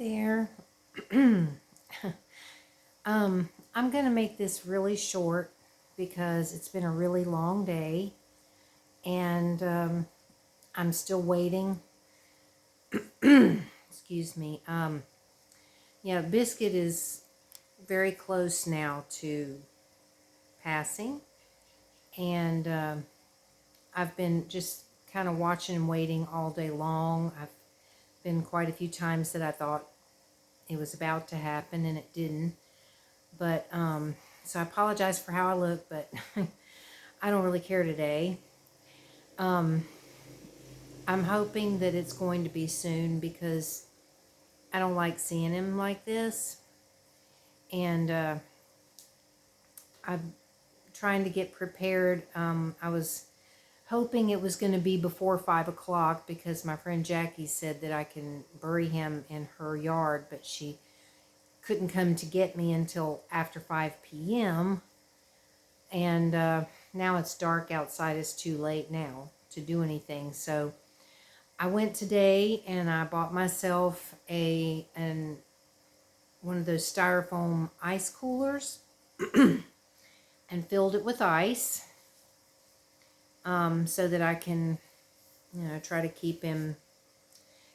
there. I'm going to make this really short because it's been a really long day and I'm still waiting. Excuse me. Yeah, Biscuit is very close now to passing, and I've been just kind of watching and waiting all day long. I've been quite a few times that I thought it was about to happen and it didn't. But so I apologize for how I look, but I don't really care today. I'm hoping that it's going to be soon because I don't like seeing him like this. And I'm trying to get prepared. I was hoping it was going to be before 5 o'clock because my friend Jackie said that I can bury him in her yard, but she couldn't come to get me until after 5 p.m. And now it's dark outside. It's too late now to do anything. So I went today and I bought myself one of those styrofoam ice coolers and filled it with ice so that I can, try to keep him,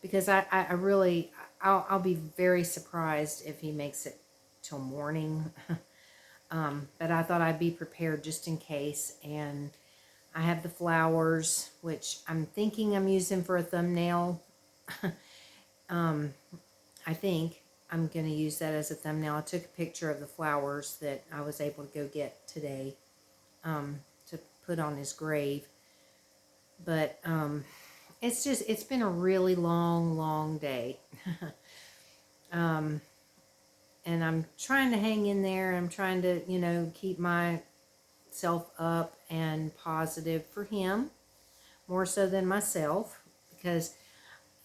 because I'll be very surprised if he makes it till morning. But I thought I'd be prepared just in case. And I have the flowers, which I'm thinking I'm using for a thumbnail. I think I'm going to use that as a thumbnail. I took a picture of the flowers that I was able to go get today to put on his grave. But it's been a really long day. And I'm trying to hang in there. I'm trying to, keep myself up and positive for him, more so than myself, because,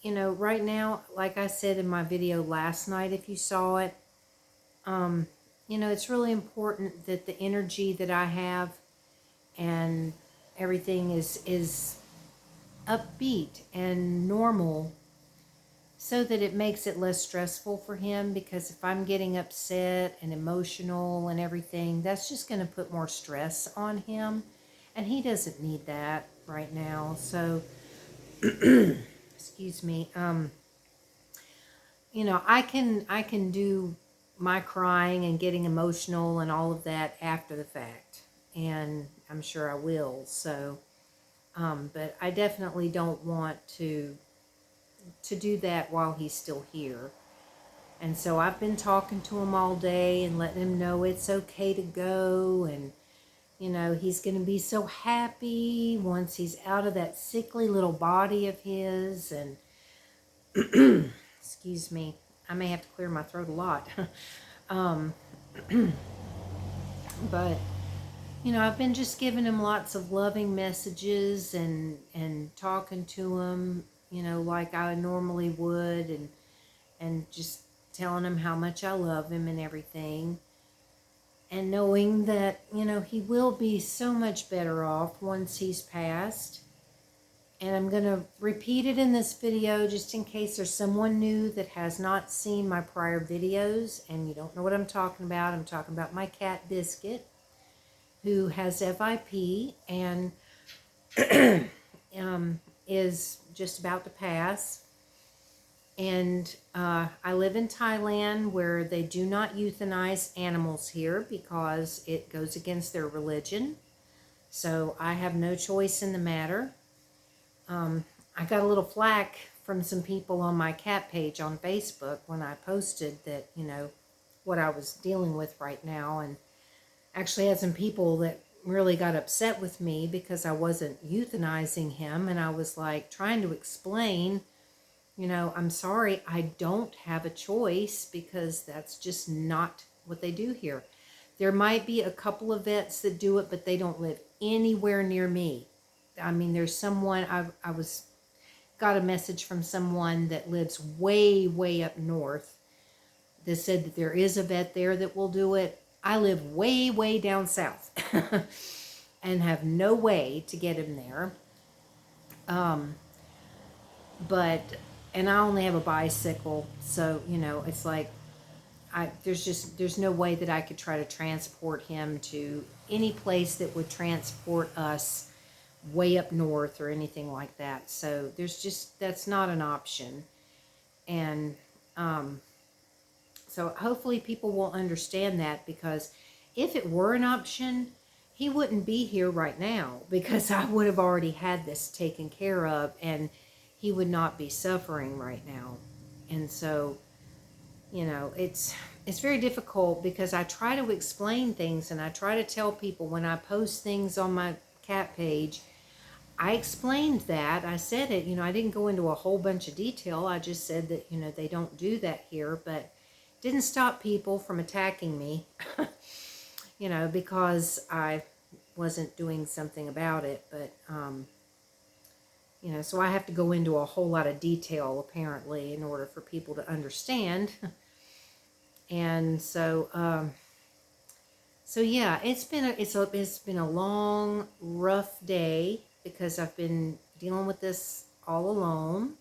right now, like I said in my video last night, if you saw it, it's really important that the energy that I have and everything is upbeat and normal, so that it makes it less stressful for him. Because if I'm getting upset and emotional and everything, that's just going to put more stress on him, and he doesn't need that right now. So excuse me. I can do my crying and getting emotional and all of that after the fact, and I'm sure I will. So but I definitely don't want to do that while he's still here. And so I've been talking to him all day and letting him know it's okay to go, and he's going to be so happy once he's out of that sickly little body of his. And excuse me, I may have to clear my throat a lot. But I've been just giving him lots of loving messages and talking to him, like I normally would, and just telling him how much I love him and everything. And knowing that, he will be so much better off once he's passed. And I'm going to repeat it in this video just in case there's someone new that has not seen my prior videos and you don't know what I'm talking about. I'm talking about my cat Biscuit, who has FIP and is just about to pass. And I live in Thailand, where they do not euthanize animals here because it goes against their religion. So I have no choice in the matter. I got a little flack from some people on my cat page on Facebook when I posted that, what I was dealing with right now. And actually had some people that really got upset with me because I wasn't euthanizing him. And I was like trying to explain, I'm sorry, I don't have a choice, because that's just not what they do here. There might be a couple of vets that do it, but they don't live anywhere near me. I mean, there's someone, I got a message from someone that lives way up north that said that there is a vet there that will do it. I live way down south and have no way to get him there. But and I only have a bicycle, so you know, it's like there's no way that I could try to transport him to any place that would transport us way up north or anything like that. So that's not an option. And so hopefully people will understand that, because if it were an option, he wouldn't be here right now, because I would have already had this taken care of and he would not be suffering right now. And so, you know, it's very difficult, because I try to explain things and I try to tell people when I post things on my cat page. I explained that. I said it, you know, I didn't go into a whole bunch of detail. I just said that, you know, they don't do that here, but didn't stop people from attacking me, you know, because I wasn't doing something about it. But, you know, so I have to go into a whole lot of detail, apparently, in order for people to understand. And so, so yeah, it's been a long, rough day, because I've been dealing with this all alone.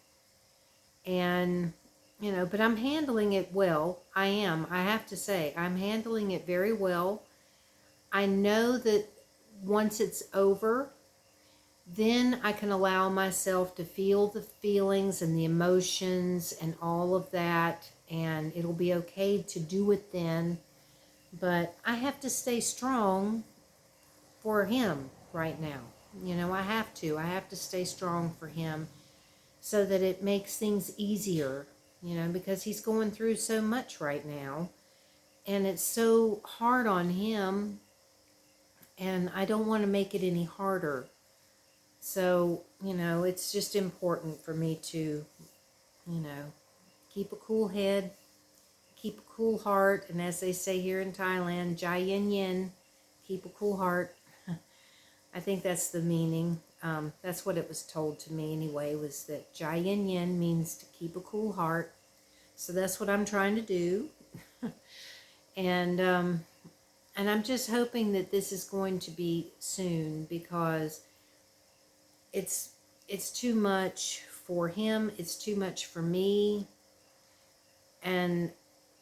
And, you know, but I'm handling it well. I am. I have to say, I'm handling it very well. I know that once it's over, then I can allow myself to feel the feelings and the emotions and all of that, and it'll be okay to do it then. But I have to stay strong for him right now. You know, I have to stay strong for him, so that it makes things easier, you know, because he's going through so much right now, and it's so hard on him, and I don't want to make it any harder. So, you know, it's just important for me to, you know, keep a cool head, keep a cool heart, and as they say here in Thailand, jai yin yin, keep a cool heart. I think that's the meaning. That's what it was told to me anyway, was that jai yin yin means to keep a cool heart. So that's what I'm trying to do. And I'm just hoping that this is going to be soon, because it's too much for him, it's too much for me, and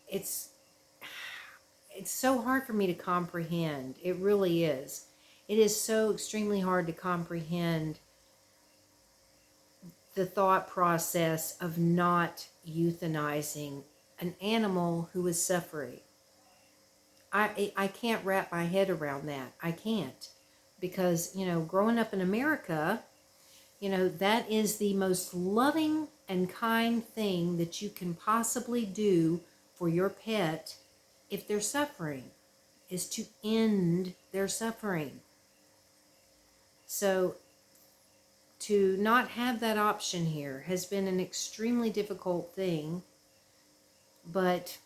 it's so hard for me to comprehend. It really is. It is so extremely hard to comprehend the thought process of not euthanizing an animal who is suffering. I can't wrap my head around that. I can't. Because, you know, growing up in America, you know, that is the most loving and kind thing that you can possibly do for your pet if they're suffering, is to end their suffering. So to not have that option here has been an extremely difficult thing. But,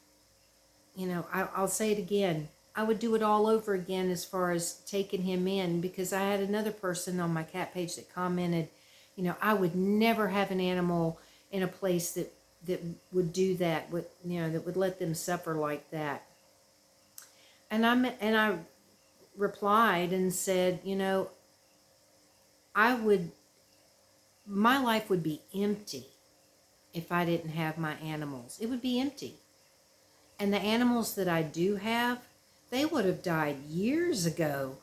you know, I'll say it again. I would do it all over again as far as taking him in, because I had another person on my cat page that commented, you know, I would never have an animal in a place that would do that, would, you know, that would let them suffer like that. And I replied and said, you know, my life would be empty if I didn't have my animals. It would be empty. And the animals that I do have, they would have died years ago,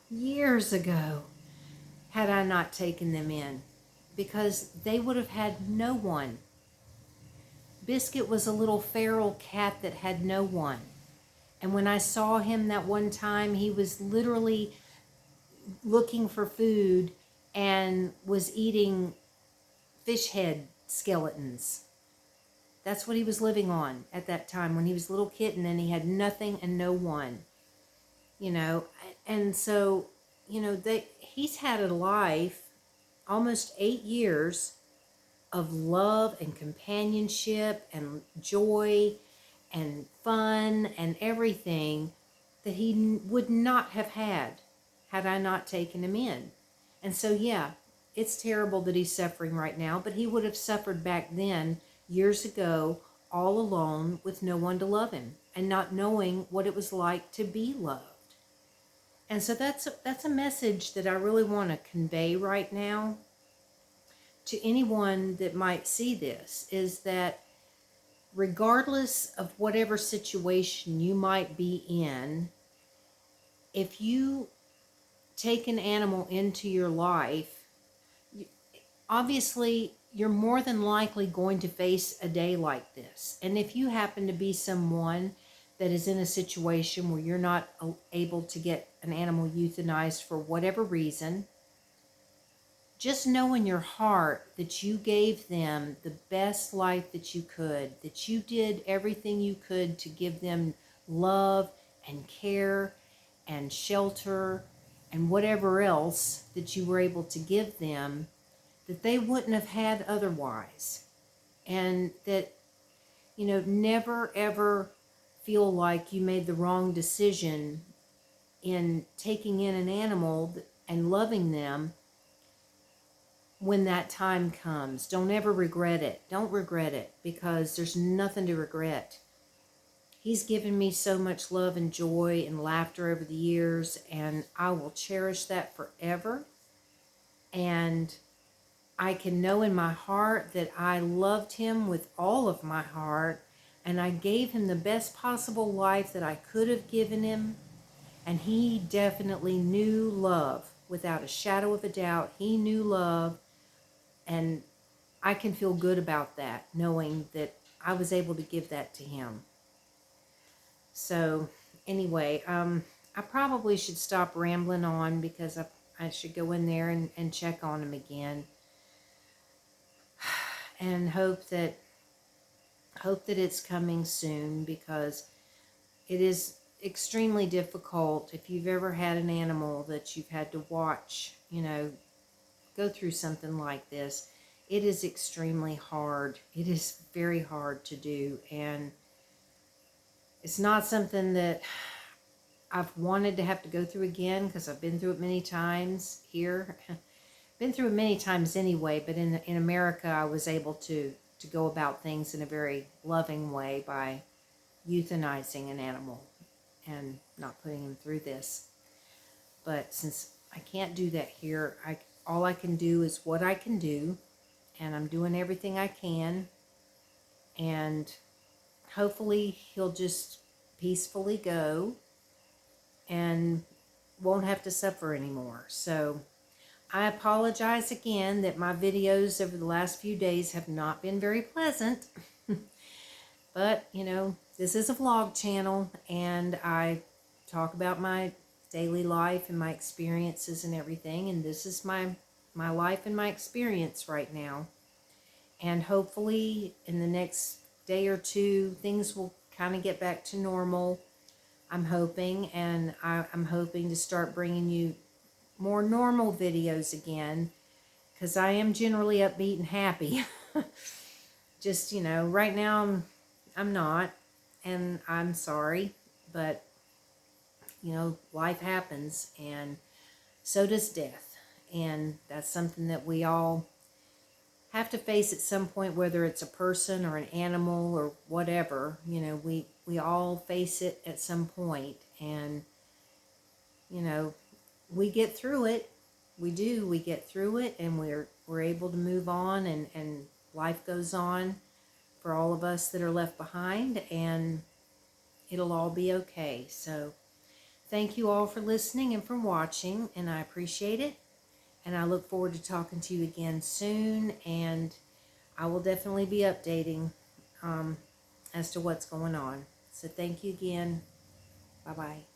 had I not taken them in, because they would have had no one. Biscuit was a little feral cat that had no one. And when I saw him that one time, he was literally looking for food and was eating fish head skeletons. That's what he was living on at that time when he was a little kitten, and he had nothing and no one, you know. And so, you know, he's had a life, almost 8 years of love and companionship and joy and fun and everything that he would not have had I not taken him in. And so, yeah, it's terrible that he's suffering right now, but he would have suffered back then, years ago, all alone with no one to love him and not knowing what it was like to be loved. And so that's a message that I really want to convey right now, to anyone that might see this is that regardless of whatever situation you might be in, if you take an animal into your life, obviously you're more than likely going to face a day like this. And if you happen to be someone that is in a situation where you're not able to get an animal euthanized for whatever reason, just know in your heart that you gave them the best life that you could, that you did everything you could to give them love and care and shelter and whatever else that you were able to give them that they wouldn't have had otherwise. And that, never ever feel like you made the wrong decision in taking in an animal and loving them when that time comes. Don't ever regret it. Don't regret it, because there's nothing to regret. He's given me so much love and joy and laughter over the years, and I will cherish that forever. And I can know in my heart that I loved him with all of my heart, and I gave him the best possible life that I could have given him. And he definitely knew love, without a shadow of a doubt. He knew love, and I can feel good about that, knowing that I was able to give that to him. So anyway, I probably should stop rambling on, because I should go in there and check on him again. And hope that it's coming soon, because it is extremely difficult if you've ever had an animal that you've had to watch, go through something like this. It is extremely hard. It is very hard to do, and it's not something that I've wanted to have to go through again, because I've been through it many times here. Been through it many times anyway, but in America I was able to go about things in a very loving way by euthanizing an animal and not putting him through this. But since I can't do that here, all I can do is what I can do, and I'm doing everything I can, and hopefully he'll just peacefully go and won't have to suffer anymore. So I apologize again that my videos over the last few days have not been very pleasant. But, this is a vlog channel, and I talk about my daily life and my experiences and everything. And this is my life and my experience right now. And hopefully in the next day or two, things will kind of get back to normal. I'm hoping, and I'm hoping to start bringing you more normal videos again, because I am generally upbeat and happy. Just, right now I'm not, and I'm sorry, but life happens, and so does death, and that's something that we all have to face at some point, whether it's a person or an animal or whatever. We all face it at some point, and we get through it. We do. We get through it, and we're able to move on, and life goes on for all of us that are left behind, and it'll all be okay. So thank you all for listening and for watching, and I appreciate it. And I look forward to talking to you again soon, and I will definitely be updating as to what's going on. So thank you again. Bye-bye.